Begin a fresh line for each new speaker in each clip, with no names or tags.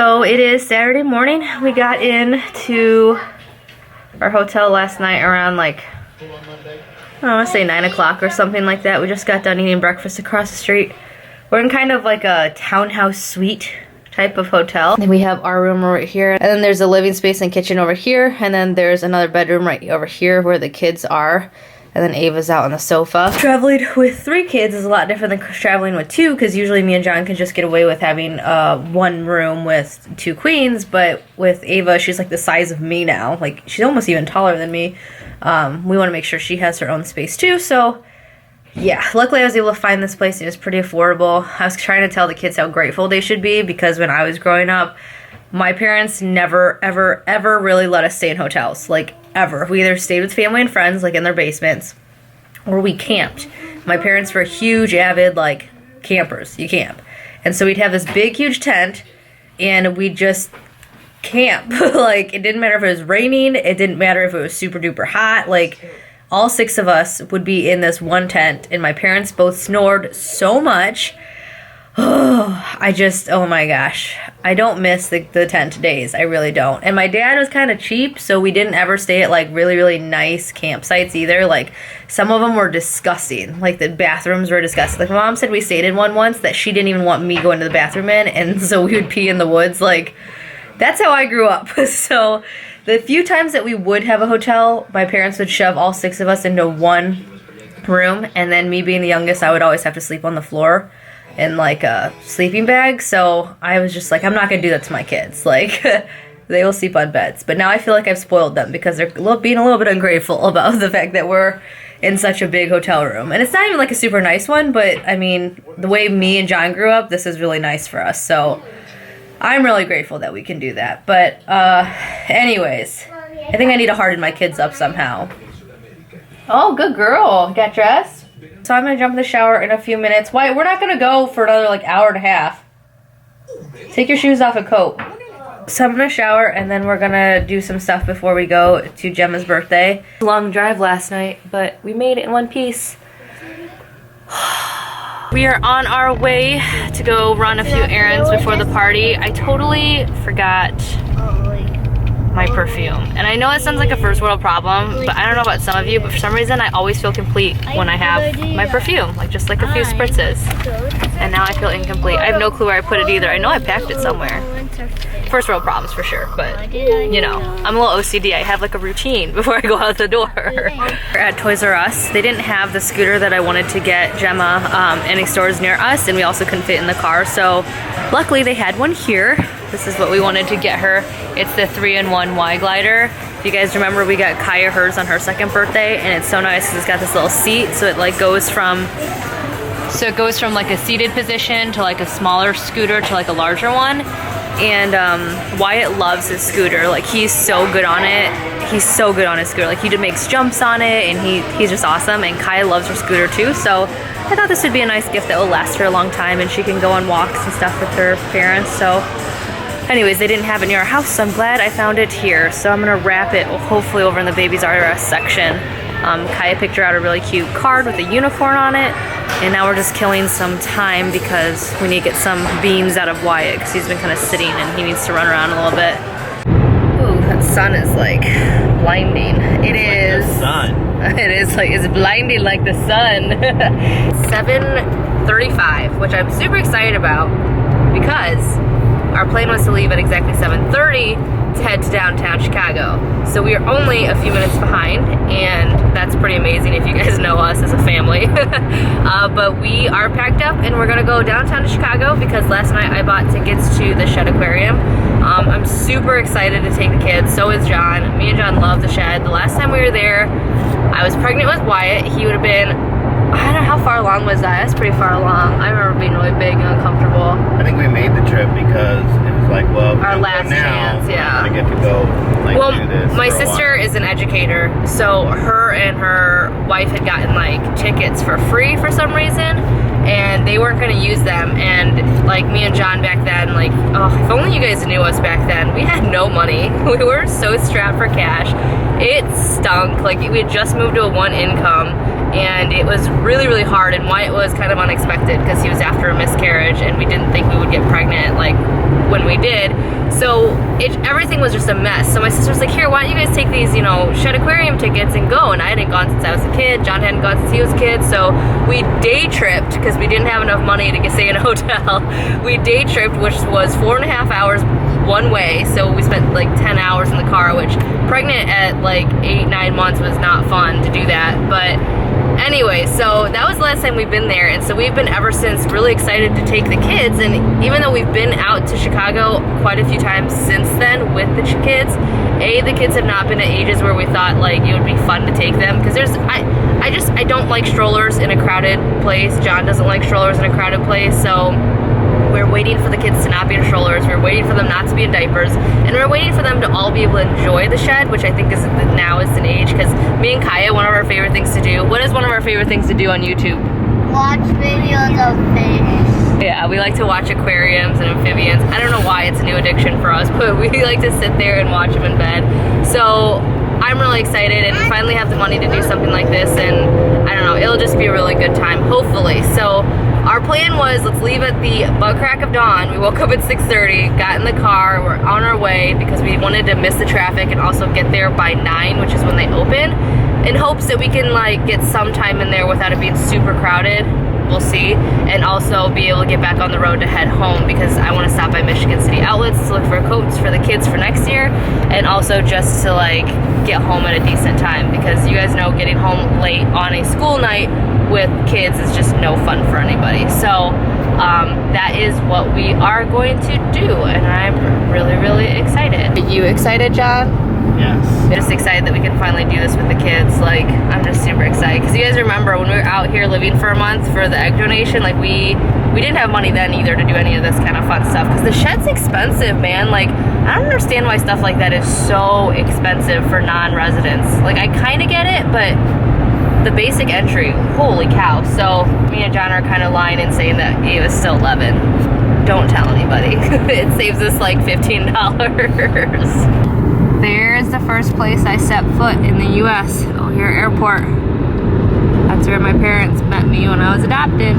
So it is Saturday morning. We got into our hotel last night around like, I want to say 9 o'clock or something like that. We just got done eating breakfast across the street. We're in kind of like a townhouse suite type of hotel. And we have our room right here. And then there's a living space and kitchen over here. And then there's another bedroom right over here where the kids are. And then Ava's out on the sofa. Traveling with 3 kids is a lot different than traveling with 2, because usually me and John can just get away with having one room with 2 queens, but with Ava, she's like the size of me now. Like, she's almost even taller than me. We want to make sure she has her own space too, so yeah. Luckily I was able to find this place. It was pretty affordable. I was trying to tell the kids how grateful they should be, because when I was growing up, my parents never, ever, ever really let us stay in hotels. Like, ever. We either stayed with family and friends, like in their basements, or we camped. My parents were huge, avid, like, campers. You camp. And so we'd have this big, huge tent, and we'd just camp. Like, it didn't matter if it was raining, it didn't matter if it was super duper hot. Like, all 6 of us would be in this one tent, and my parents both snored so much. Oh my gosh. I don't miss the tent days. I really don't. And my dad was kind of cheap, so we didn't ever stay at like really, really nice campsites either. Like, some of them were disgusting. Like, the bathrooms were disgusting. Like, my mom said we stayed in one once that she didn't even want me going to the bathroom in, and so we would pee in the woods. Like, that's how I grew up. So the few times that we would have a hotel, my parents would shove all 6 of us into one room, and then me being the youngest, I would always have to sleep on the floor in like a sleeping bag. So I was just like, I'm not gonna do that to my kids. Like, they will sleep on beds. But now I feel like I've spoiled them, because they're being a little bit ungrateful about the fact that we're in such a big hotel room. And it's not even like a super nice one, but I mean, the way me and John grew up, this is really nice for us. So I'm really grateful that we can do that. But anyways, I think I need to harden my kids up somehow. Oh, good girl. Got dressed? So I'm going to jump in the shower in a few minutes. Why? We're not going to go for another like hour and a half. Take your shoes off and coat. So I'm going to shower, and then we're going to do some stuff before we go to Gemma's birthday. Long drive last night, but we made it in one piece. We are on our way to go run a few errands before the party. I totally forgot my perfume. And I know it sounds like a first world problem, but I don't know about some of you, but for some reason I always feel complete when I have my perfume. Like, just like a few spritzes. And now I feel incomplete. I have no clue where I put it either. I know I packed it somewhere. First world problems for sure, but you know, I'm a little OCD. I have like a routine before I go out the door. We're at Toys R Us. They didn't have the scooter that I wanted to get Gemma any stores near us, and we also couldn't fit in the car, so luckily they had one here. This is what we wanted to get her. It's the 3-in-1 Y glider. If you guys remember, we got Kaya hers on her 2nd birthday, and it's so nice because it's got this little seat, so it like goes from like a seated position to like a smaller scooter to like a larger one. And Wyatt loves his scooter. Like, he's so good on it. He's so good on his scooter. Like, he just makes jumps on it, and he's just awesome. And Kaya loves her scooter too, so I thought this would be a nice gift that will last her a long time, and she can go on walks and stuff with her parents. So anyways, they didn't have it near our house, so I'm glad I found it here. So I'm gonna wrap it hopefully over in the Babies R Us section. Kaya picked her out a really cute card with a unicorn on it, and now we're just killing some time because we need to get some beans out of Wyatt, because he's been kind of sitting and he needs to run around a little bit. Ooh, that sun is like blinding. It is. Like the sun. It is like, it's blinding like the sun. 7:35, which I'm super excited about, because our plan was to leave at exactly 7:30 to head to downtown Chicago. So we are only a few minutes behind, and that's pretty amazing if you guys know us as a family. But we are packed up, and we're gonna go downtown to Chicago, because last night I bought tickets to the Shed Aquarium. I'm super excited to take the kids. So is John. Me and John love the Shed. The last time we were there, I was pregnant with Wyatt. He would have been, I don't know, how far along was that? That's pretty far along. I remember being really big and uncomfortable.
I think we made the trip because it was like, well,
our last chance, yeah.
I get to go, like, do this.
My sister is an educator, so her and her wife had gotten like tickets for free for some reason, and they weren't going to use them. And like, me and John back then, like, oh, if only you guys knew us back then. We had no money. We were so strapped for cash. It stunk. Like, we had just moved to a 1 income, and it was really, really hard, and Wyatt was kind of unexpected because he was after a miscarriage and we didn't think we would get pregnant like when we did. So everything was just a mess. So my sister was like, here, why don't you guys take these, you know, Shed Aquarium tickets and go? And I hadn't gone since I was a kid. John hadn't gone since he was a kid. So we day tripped because we didn't have enough money to stay in a hotel. We day tripped, which was 4.5 hours one way. So we spent like 10 hours in the car, which pregnant at like 8-9 months was not fun to do that. But anyway, so that was the last time we've been there, and so we've been ever since really excited to take the kids. And even though we've been out to Chicago quite a few times since then with the kids, the kids have not been at ages where we thought like it would be fun to take them, because I don't like strollers in a crowded place. John doesn't like strollers in a crowded place, so we're waiting for the kids to not be in strollers. We're waiting for them not to be in diapers, and we're waiting for them to all be able to enjoy the shed, which I think is now is an age, because me and Kaya, one of our favorite things to do. What is one of our favorite things to do on YouTube?
Watch videos of fish.
Yeah, we like to watch aquariums and amphibians. I don't know why it's a new addiction for us, but we like to sit there and watch them in bed. So I'm really excited, and we finally have the money to do something like this, and I don't know, it'll just be a really good time, hopefully. So our plan was, let's leave at the butt crack of dawn. We woke up at 6:30, got in the car, we're on our way because we wanted to miss the traffic and also get there by 9, which is when they open, in hopes that we can like get some time in there without it being super crowded. We'll see, and also be able to get back on the road to head home, because I want to stop by Michigan City Outlets to look for coats for the kids for next year, and also just to like get home at a decent time, because you guys know getting home late on a school night with kids is just no fun for anybody. So that is what we are going to do, and I'm really, really excited. Are you excited, John?
Yes.
I'm just excited that we can finally do this with the kids. Like, I'm just super excited, because you guys remember when we were out here living for a month for the egg donation, like we didn't have money then either to do any of this kind of fun stuff, because the shed's expensive, man. Like, I don't understand why stuff like that is so expensive for non-residents. Like, I kind of get it, but the basic entry, holy cow. So me and John are kind of lying and saying that it was still 11. Don't tell anybody. It saves us like $15. There's the first place I set foot in the U.S. O'Hare Airport. That's where my parents met me when I was adopted.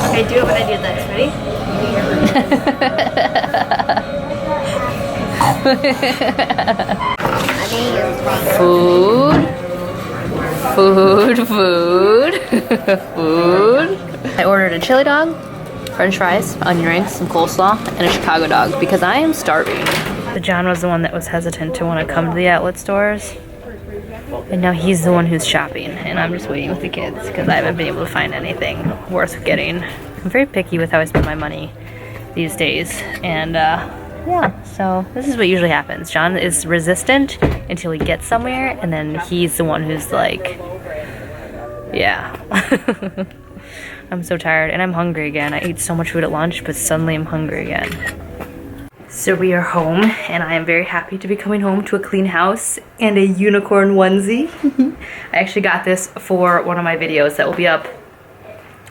Okay, do it when I do this. Ready? Food. Food. Food. Food. I ordered a chili dog. French fries, onion rings, some coleslaw, and a Chicago dog because I am starving. So John was the one that was hesitant to want to come to the outlet stores. And now he's the one who's shopping, and I'm just waiting with the kids because I haven't been able to find anything worth getting. I'm very picky with how I spend my money these days, and yeah, so this is what usually happens. John is resistant until he gets somewhere, and then he's the one who's like, yeah. I'm so tired, and I'm hungry again. I ate so much food at lunch, but suddenly I'm hungry again. So we are home, and I am very happy to be coming home to a clean house and a unicorn onesie. I actually got this for one of my videos that will be up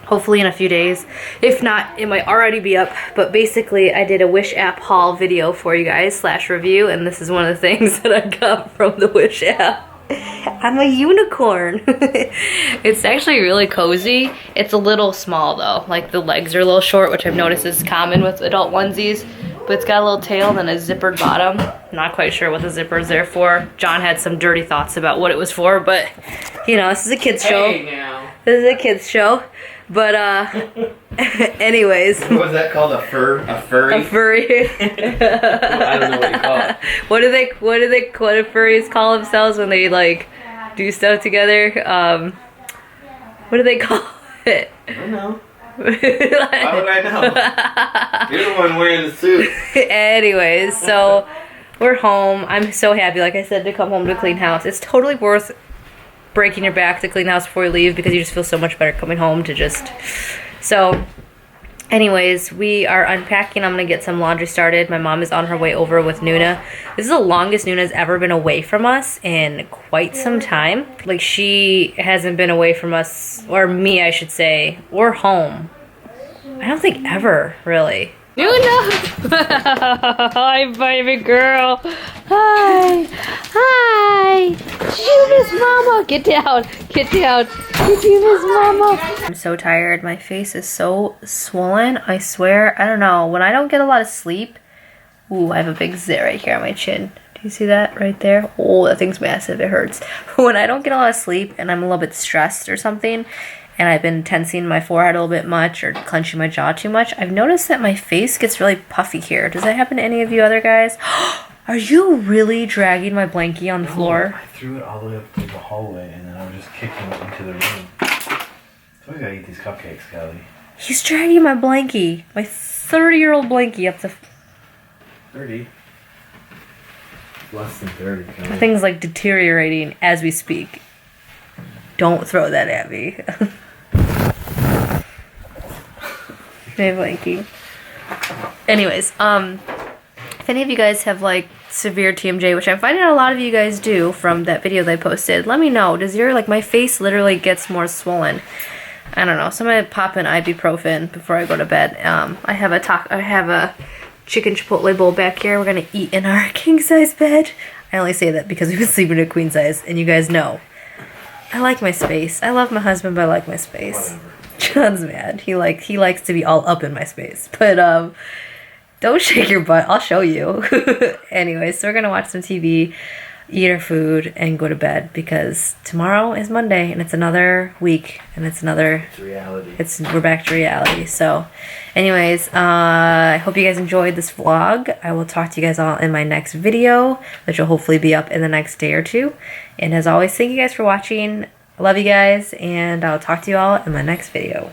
hopefully in a few days. If not, it might already be up, but basically I did a Wish app haul video for you guys / review, and this is one of the things that I got from the Wish app. I'm a unicorn. It's actually really cozy. It's a little small though, like the legs are a little short, which I've noticed is common with adult onesies. But it's got a little tail and then a zippered bottom. Not quite sure what the zipper is there for. John had some dirty thoughts about what it was for, but you know, this is a kid's show.
Hey now.
This is a kid's show. But anyways.
What was that called? A furry?
A furry.
I don't know what you call it.
What do furries call themselves when they like do stuff together? What do they call it?
I don't know. Why would I know? You're the one wearing the suit.
Anyways, so we're home. I'm so happy, like I said, to come home to a clean house. It's totally worth breaking your back to clean the house before you leave because you just feel so much better coming home to just... So, anyways, we are unpacking. I'm going to get some laundry started. My mom is on her way over with Nuna. This is the longest Nuna's ever been away from us in quite some time. Like, she hasn't been away from us, or me, I should say, or home. I don't think ever, really. Nuna! Hi, baby girl. Hi. Hi. Did you miss Mama? Get down. Get down. Did you miss Mama? I'm so tired. My face is so swollen. I swear. I don't know. When I don't get a lot of sleep. Ooh, I have a big zit right here on my chin. Do you see that right there? Oh, that thing's massive. It hurts. When I don't get a lot of sleep and I'm a little bit stressed or something, and I've been tensing my forehead a little bit much or clenching my jaw too much, I've noticed that my face gets really puffy here. Does that happen to any of you other guys? Are you really dragging my blankie on the floor?
I threw it all the way up to the hallway and then I was just kicking it into the room. So we gotta eat these cupcakes, Kelly.
He's dragging my blankie. My 30-year-old blankie up the...
30? Less than 30, Kelly.
The thing's like deteriorating as we speak. Don't throw that at me. My blankie. Anyways, if any of you guys have like severe TMJ, which I'm finding a lot of you guys do from that video that I posted, let me know. Does your, like, my face literally gets more swollen? I don't know. So I'm gonna pop an ibuprofen before I go to bed. I have a chicken chipotle bowl back here. We're gonna eat in our king size bed. I only say that because we've been sleeping at queen size, and you guys know. I like my space. I love my husband, but I like my space.
Whatever.
John's mad. He likes to be all up in my space. But don't shake your butt. I'll show you. Anyway, so we're gonna watch some TV, eat our food, and go to bed because tomorrow is Monday and it's another week and it's
reality.
We're back to reality. So anyways, I hope you guys enjoyed this vlog. I will talk to you guys all in my next video, which will hopefully be up in the next day or two. And as always, thank you guys for watching. I love you guys, and I'll talk to you all in my next video.